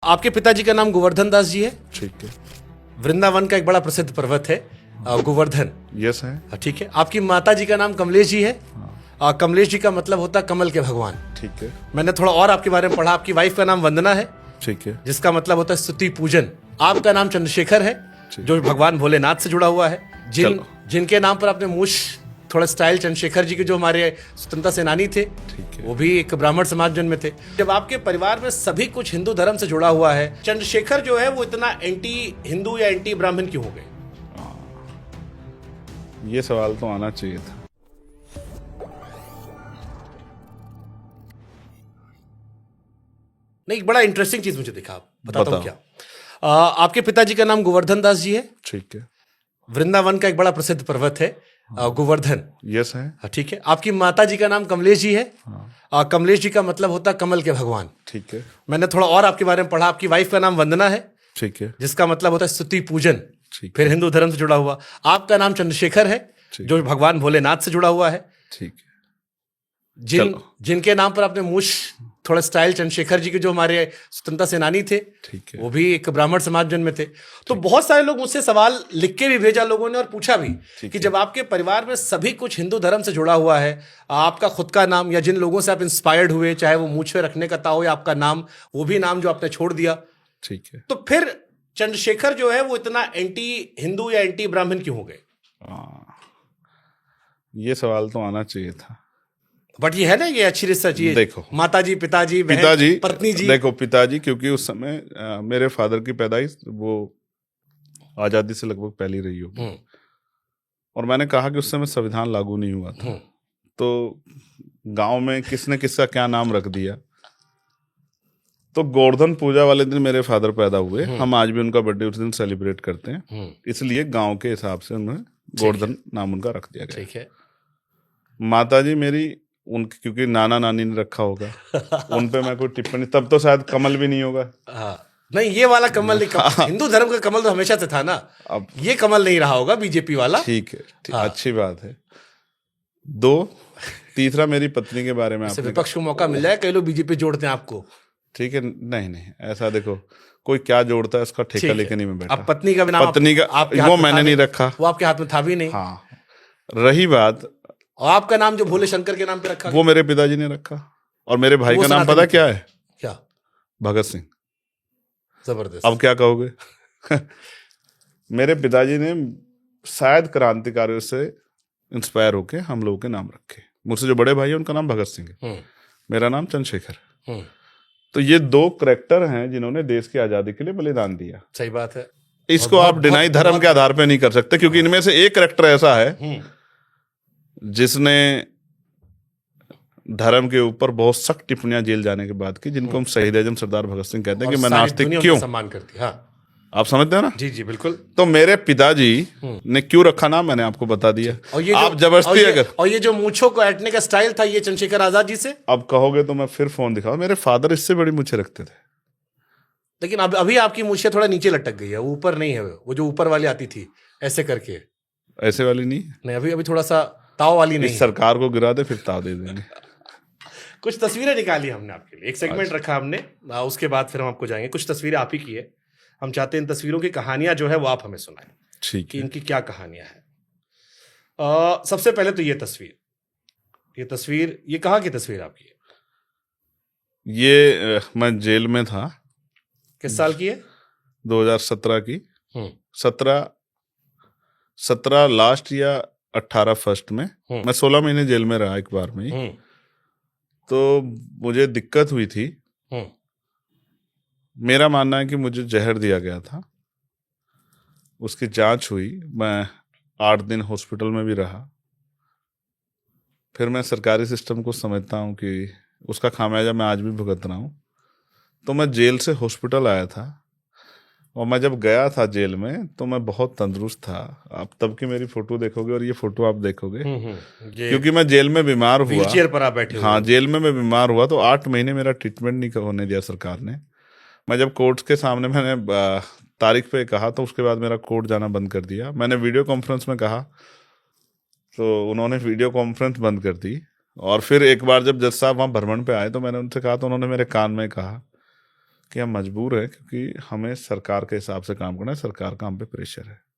आपके पिताजी का नाम गोवर्धन दास जी है। ठीक है। वृंदावन का एक बड़ा प्रसिद्ध पर्वत है गोवर्धन। यस है। ठीक है। आपकी माता जी का नाम कमलेश जी है। कमलेश जी का मतलब होता है कमल के भगवान। ठीक है। मैंने थोड़ा और आपके बारे में पढ़ा। आपकी वाइफ का नाम वंदना है, ठीक है। जिसका मतलब होता है स्तुति पूजन। आपका नाम चंद्रशेखर है, जो भगवान भोलेनाथ से जुड़ा हुआ है। जिनके नाम पर आपने मूछ थोड़ा स्टाइल, चंद्रशेखर जी के जो हमारे स्वतंत्रता सेनानी थे, ठीक है। वो भी एक ब्राह्मण समाज जन्म में थे। जब आपके परिवार में सभी कुछ हिंदू धर्म से जुड़ा हुआ है, चंद्रशेखर जो है वो इतना एंटी हिंदू या एंटी ब्राह्मण क्यों हो गए? ये सवाल तो आना चाहिए था। नहीं, एक बड़ा इंटरेस्टिंग चीज मुझे दिखा, बताता हूँ बताओ। क्या। आपके पिताजी का नाम गोवर्धन दास जी है। ठीक है। वृंदावन का एक बड़ा प्रसिद्ध पर्वत है गोवर्धन। यस है। ठीक है। आपकी माता जी का नाम कमलेश जी है। कमलेश जी का मतलब होता है कमल के भगवान। ठीक है। मैंने थोड़ा और आपके बारे में पढ़ा। आपकी वाइफ का नाम वंदना है, ठीक है। जिसका मतलब होता है स्तुति पूजन। ठीक फिर हिंदू धर्म से जुड़ा हुआ। आपका नाम चंद्रशेखर है, ठीक जो भगवान भोलेनाथ से जुड़ा हुआ है। ठीक है। जिनके नाम पर आपने मूछ थोड़ा स्टाइल, चंद्रशेखर जी के जो हमारे स्वतंत्रता सेनानी थे, ठीक है। वो भी एक ब्राह्मण समाज जन्म में थे। तो बहुत सारे लोग मुझसे सवाल लिख के भी भेजा लोगों ने, और पूछा भी कि जब आपके परिवार में सभी कुछ हिंदू धर्म से जुड़ा हुआ है, आपका खुद का नाम या जिन लोगों से आप इंस्पायर्ड हुए, चाहे वो मूछ पे रखने का ताओ या आपका नाम, वो भी नाम जो आपने छोड़ दिया, ठीक है। तो फिर चंद्रशेखर जो है वो इतना एंटी हिंदू या एंटी ब्राह्मण क्यों हो गए? ये सवाल तो आना चाहिए था। बट ये है ना, ये अच्छी रिसर्च। ये देखो, माताजी, पिताजी, बहन, पिताजी, पत्नी जी। देखो पिताजी, क्योंकि उस समय मेरे फादर की पैदाइश वो आजादी से लगभग पहले रही होगी, और मैंने कहा कि उस समय संविधान लागू नहीं हुआ था, तो गांव में किसने किसका क्या नाम रख दिया। तो गोवर्धन पूजा वाले दिन मेरे फादर पैदा हुए। हम आज भी उनका बर्थडे उस दिन सेलिब्रेट करते हैं, इसलिए गांव के हिसाब से उन्हें गोवर्धन नाम उनका रख दिया गया। ठीक है। माताजी मेरी, उनके क्योंकि नाना नानी ने रखा होगा, उन पे मैं कोई टिप्पणी, तब तो शायद कमल भी नहीं होगा। हाँ, नहीं, ये वाला कमल नहीं। हिंदू धर्म का कमल तो हमेशा से था ना। अब ये कमल नहीं रहा होगा बीजेपी वाला। ठीक है, हाँ। अच्छी बात है। तीसरा मेरी पत्नी के बारे में आपने, विपक्ष को मौका मिल जाए, कई लोग बीजेपी जोड़ते हैं आपको। ठीक है, नहीं नहीं, ऐसा देखो, कोई क्या जोड़ता है उसका ठेका लेके नहीं मैं बैठा। अब पत्नी का भी नाम, पत्नी का वो मैंने नहीं रखा, वो आपके हाथ में था भी नहीं। हाँ, रही बात, और आपका नाम जो भोले शंकर के नाम पे रखा, वो मेरे पिताजी ने रखा। और मेरे भाई का नाम पता क्या है? क्या? भगत सिंह। जबरदस्त। अब क्या कहोगे? मेरे पिताजी ने शायद क्रांतिकारियों से इंस्पायर होके हम लोगों के नाम रखे। मुझसे जो बड़े भाई है उनका नाम भगत सिंह है, मेरा नाम चंद्रशेखर। तो ये दो करैक्टर हैं जिन्होंने देश की आजादी के लिए बलिदान दिया। सही बात है। इसको आप डिनाई धर्म के आधार पे नहीं कर सकते, क्योंकि इनमें से एक करैक्टर ऐसा है जिसने धर्म के ऊपर बहुत सख्त टिप्पणियां जेल जाने के बाद की, जिनको हम शहीद आजम सरदार भगत सिंह कहते हैं कि मैं नास्तिक क्यों। सम्मान करती है। हाँ, आप समझते हैं ना? जी जी बिल्कुल। तो मेरे पिताजी ने क्यों रखा नाम मैंने आपको बता दिया। आप जबरदस्ती अगर, और ये जो मूंछों को ऐंठने का स्टाइल था, ये चंद्रशेखर आजाद जी से। अब कहोगे तो मैं फिर फोन दिखाऊं, मेरे फादर इससे बड़ी मूंछें रखते थे। लेकिन अभी आपकी मूंछें थोड़ा नीचे लटक गई है, वो ऊपर नहीं है। वो जो ऊपर वाली आती थी ऐसे करके, ऐसे वाली नहीं, अभी थोड़ा सा ताव वाली नहीं। इस सरकार को गिरा दे फिर ताव दे देंगे। कुछ तस्वीरें निकाली हमने आपके लिए, एक सेगमेंट रखा हमने, उसके बाद फिर हम आपको जाएंगे। कुछ तस्वीरें आप ही की है, हम चाहते हैं इन तस्वीरों की कहानियां जो है वो आप हमें सुनाएं। ठीक कि है। इनकी क्या कहानियां हैं। सबसे पहले तो ये तस्वीर ये कहाँ की तस्वीर आपकी है? ये मैं जेल में था। किस साल की है? 2017 की। 17 लास्ट या 18 फर्स्ट में। मैं 16 महीने जेल में रहा एक बार में ही। तो मुझे दिक्कत हुई थी। मेरा मानना है कि मुझे जहर दिया गया था। उसकी जांच हुई, मैं 8 दिन हॉस्पिटल में भी रहा। फिर मैं सरकारी सिस्टम को समझता हूँ कि उसका खामियाजा मैं आज भी भुगत रहा हूँ। तो मैं जेल से हॉस्पिटल आया था, और मैं जब गया था जेल में तो मैं बहुत तंदुरुस्त था। आप तब की मेरी फोटो देखोगे और ये फोटो आप देखोगे, क्योंकि मैं जेल में बीमार हुआ। व्हीलचेयर पर आप बैठे हुए। हाँ, जेल में मैं बीमार हुआ तो 8 महीने मेरा ट्रीटमेंट नहीं होने दिया सरकार ने। मैं जब कोर्ट के सामने मैंने तारीख पे कहा, तो उसके बाद मेरा कोर्ट जाना बंद कर दिया। मैंने वीडियो कॉन्फ्रेंस में कहा तो उन्होंने वीडियो कॉन्फ्रेंस बंद कर दी। और फिर एक बार जब जज साहब वहाँ भ्रमण पे आए तो मैंने उनसे कहा, तो उन्होंने मेरे कान में कहा कि हम मजबूर हैं, क्योंकि हमें सरकार के हिसाब से काम करना है, सरकार का हम पे प्रेशर है।